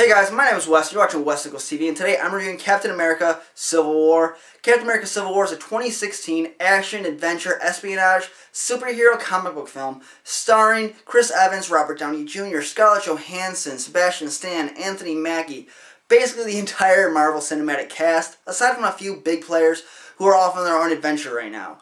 Hey guys, my name is Wes, you're watching Wes Equals TV, and today I'm reviewing Captain America Civil War. Captain America Civil War is a 2016 action, adventure, espionage, superhero comic book film starring Chris Evans, Robert Downey Jr., Scarlett Johansson, Sebastian Stan, Anthony Mackie, basically the entire Marvel Cinematic cast, aside from a few big players who are off on their own adventure right now.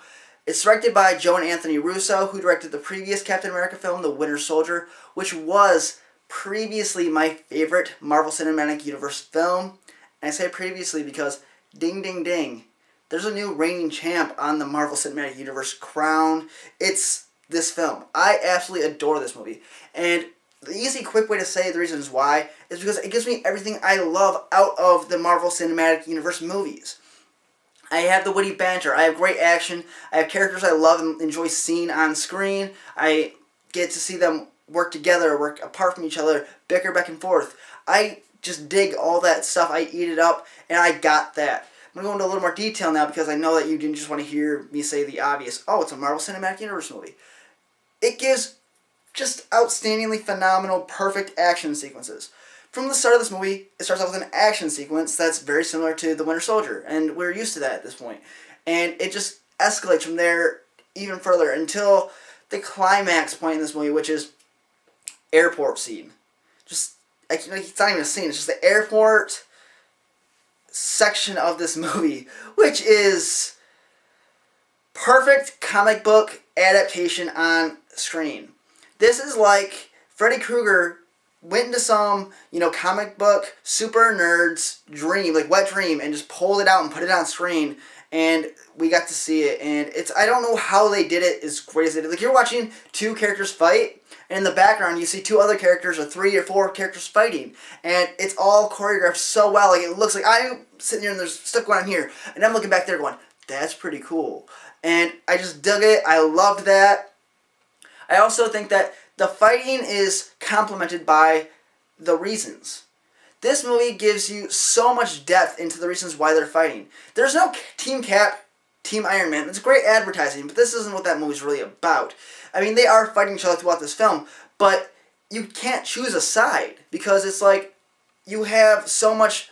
It's directed by Joe and Anthony Russo, who directed the previous Captain America film, The Winter Soldier, which was previously my favorite Marvel Cinematic Universe film. And I say previously because, ding ding ding, there's a new reigning champ on the Marvel Cinematic Universe crown. It's this film. I absolutely adore this movie. And the easy, quick way to say the reasons why is because it gives me everything I love out of the Marvel Cinematic Universe movies. I have the witty banter, I have great action, I have characters I love and enjoy seeing on screen, I get to see them work together, work apart from each other, bicker back and forth. I just dig all that stuff, I eat it up, and I got that. I'm going to go into a little more detail now because I know that you didn't just want to hear me say the obvious, oh, it's a Marvel Cinematic Universe movie. It gives just outstandingly phenomenal, perfect action sequences. From the start of this movie, it starts off with an action sequence that's very similar to The Winter Soldier, and we're used to that at this point. And it just escalates from there even further until the climax point in this movie, which is airport scene. Just, it's not even a scene, it's just the airport section of this movie, which is perfect comic book adaptation on screen. This is like Freddy Krueger went into some, comic book super nerd's dream, like wet dream, and just pulled it out and put it on screen, and we got to see it, and I don't know how they did it as great as they did. Like, you're watching two characters fight, and in the background you see two other characters, or three or four characters fighting, and it's all choreographed so well. Like, it looks like I'm sitting here and there's stuff going on here, and I'm looking back there going, that's pretty cool. And I just dug it. I loved that. I also think that the fighting is complemented by the reasons. This movie gives you so much depth into the reasons why they're fighting. There's no Team Cap, Team Iron Man. It's great advertising, but this isn't what that movie's really about. I mean, they are fighting each other throughout this film, but you can't choose a side because it's like you have so much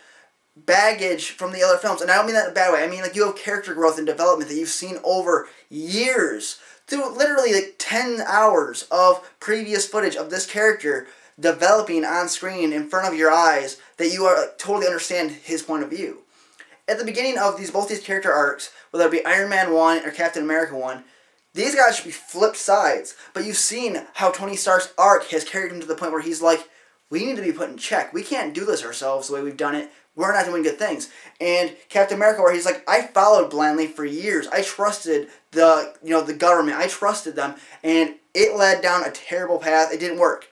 baggage from the other films. And I don't mean that in a bad way. I mean, like, you have character growth and development that you've seen over years through literally like 10 hours of previous footage of this character developing on screen in front of your eyes that you are totally understand his point of view. At the beginning of both these character arcs, whether it be Iron Man 1 or Captain America 1, these guys should be flipped sides. But you've seen how Tony Stark's arc has carried him to the point where he's like, we need to be put in check. We can't do this ourselves the way we've done it. We're not doing good things. And Captain America, where he's like, I followed blindly for years. I trusted the government. I trusted them, and it led down a terrible path. It didn't work.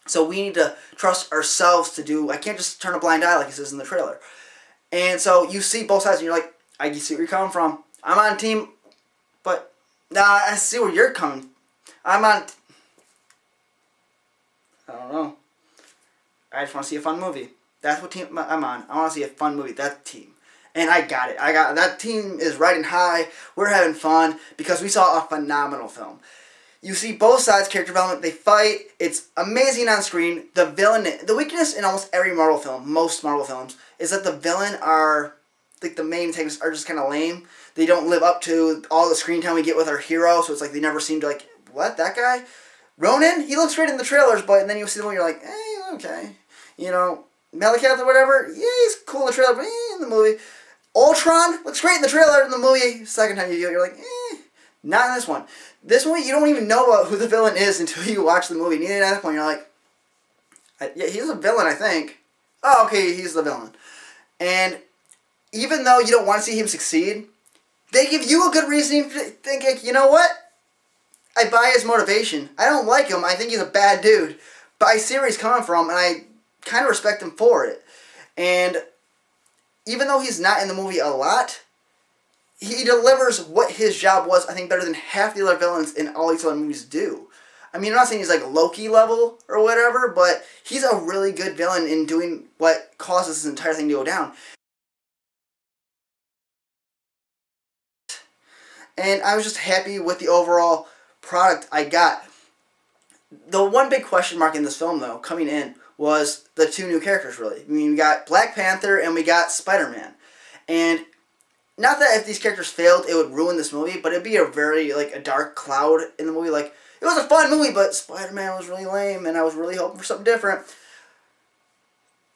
So we need to trust ourselves to do. I can't just turn a blind eye like he says in the trailer. And so you see both sides, and you're like, I see where you're coming from. I'm on team, but nah, I see where you're coming. I'm on. I don't know. I just want to see a fun movie. That's what team I'm on. I want to see a fun movie. That team. And I got it. That team is riding high. We're having fun because we saw a phenomenal film. You see both sides' character development. They fight. It's amazing on screen. The villain, the weakness in almost every Marvel film, most Marvel films, is that the villain are, like, the main things are just kind of lame. They don't live up to all the screen time we get with our hero, so it's like they never seem to, like, what, that guy? Ronan? He looks great in the trailers, but then you see the movie, you're like, okay. Malekith or whatever, yeah, he's cool in the trailer, but in the movie. Ultron looks great in the trailer. In the movie, second time you do it, you're like, not in this one. This movie, you don't even know about who the villain is until you watch the movie. And at that point, you're like, yeah, he's a villain, I think. Oh, okay, he's the villain. And even though you don't want to see him succeed, they give you a good reason to think, like, you know what? I buy his motivation. I don't like him. I think he's a bad dude. But I see where he's coming from, and I kind of respect him for it. And even though he's not in the movie a lot, he delivers what his job was, I think, better than half the other villains in all these other movies do. I mean, I'm not saying he's like Loki level or whatever, but he's a really good villain in doing what causes this entire thing to go down. And I was just happy with the overall product I got. The one big question mark in this film, though, coming in, was the two new characters, really. I mean, we got Black Panther and we got Spider-Man. And not that if these characters failed, it would ruin this movie, but it'd be a very, like, a dark cloud in the movie. Like, it was a fun movie, but Spider-Man was really lame, and I was really hoping for something different.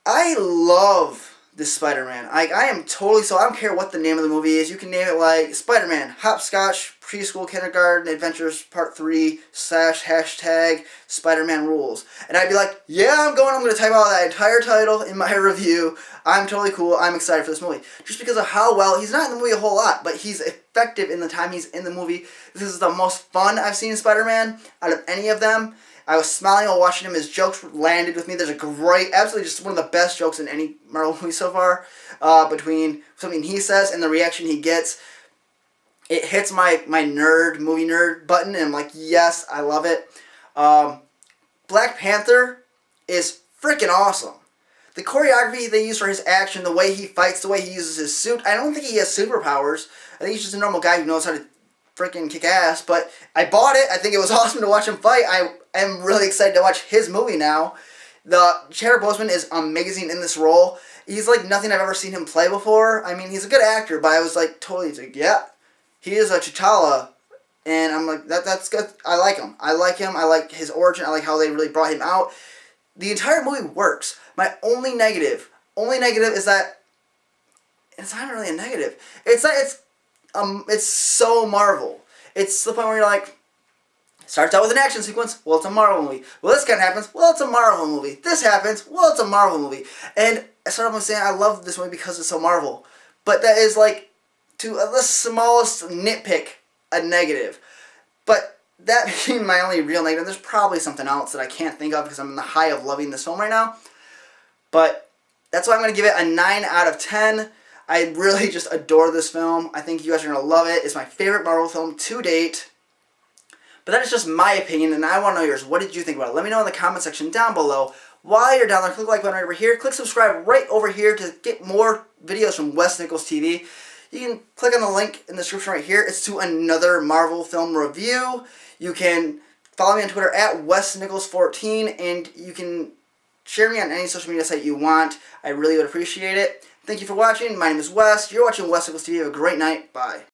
I love this Spider-Man. I am totally I don't care what the name of the movie is. You can name it like Spider-Man, Hopscotch, Preschool, Kindergarten, Adventures Part 3, / hashtag Spider-Man Rules. And I'd be like, yeah, I'm going to type out that entire title in my review. I'm totally cool. I'm excited for this movie. Just because of how well, he's not in the movie a whole lot, but he's effective in the time he's in the movie. This is the most fun I've seen in Spider-Man out of any of them. I was smiling while watching him. His jokes landed with me. There's a great, absolutely just one of the best jokes in any Marvel movie so far. Between something he says and the reaction he gets. It hits my movie nerd button, and I'm like, yes, I love it. Black Panther is freaking awesome. The choreography they use for his action, the way he fights, the way he uses his suit. I don't think he has superpowers. I think he's just a normal guy who knows how to freaking kick ass, but I bought it. I think it was awesome to watch him fight. I am really excited to watch his movie now. The Chadwick Boseman is amazing in this role. He's like nothing I've ever seen him play before. I mean, he's a good actor, but I was like totally like, yeah, he is a T'Challa, and I'm like, that's good. I like him. I like his origin. I like how they really brought him out. The entire movie works. My only negative is that it's not really a negative. It's that it's so Marvel. It's the point where you're like, starts out with an action sequence, well, it's a Marvel movie. Well, this kind of happens, well, it's a Marvel movie. This happens, well, it's a Marvel movie. And I started off saying I love this movie because it's so Marvel. But that is like, to the smallest nitpick, a negative. But that being my only real negative, there's probably something else that I can't think of because I'm in the high of loving this film right now. But that's why I'm going to give it a 9 out of 10. I really just adore this film. I think you guys are going to love it. It's my favorite Marvel film to date. But that is just my opinion, and I want to know yours. What did you think about it? Let me know in the comment section down below. While you're down there, click the like button right over here. Click subscribe right over here to get more videos from Wes Nichols TV. You can click on the link in the description right here. It's to another Marvel film review. You can follow me on Twitter at WesNichols14, and you can share me on any social media site you want. I really would appreciate it. Thank you for watching. My name is Wes. You're watching Wes Nichols TV. Have a great night. Bye.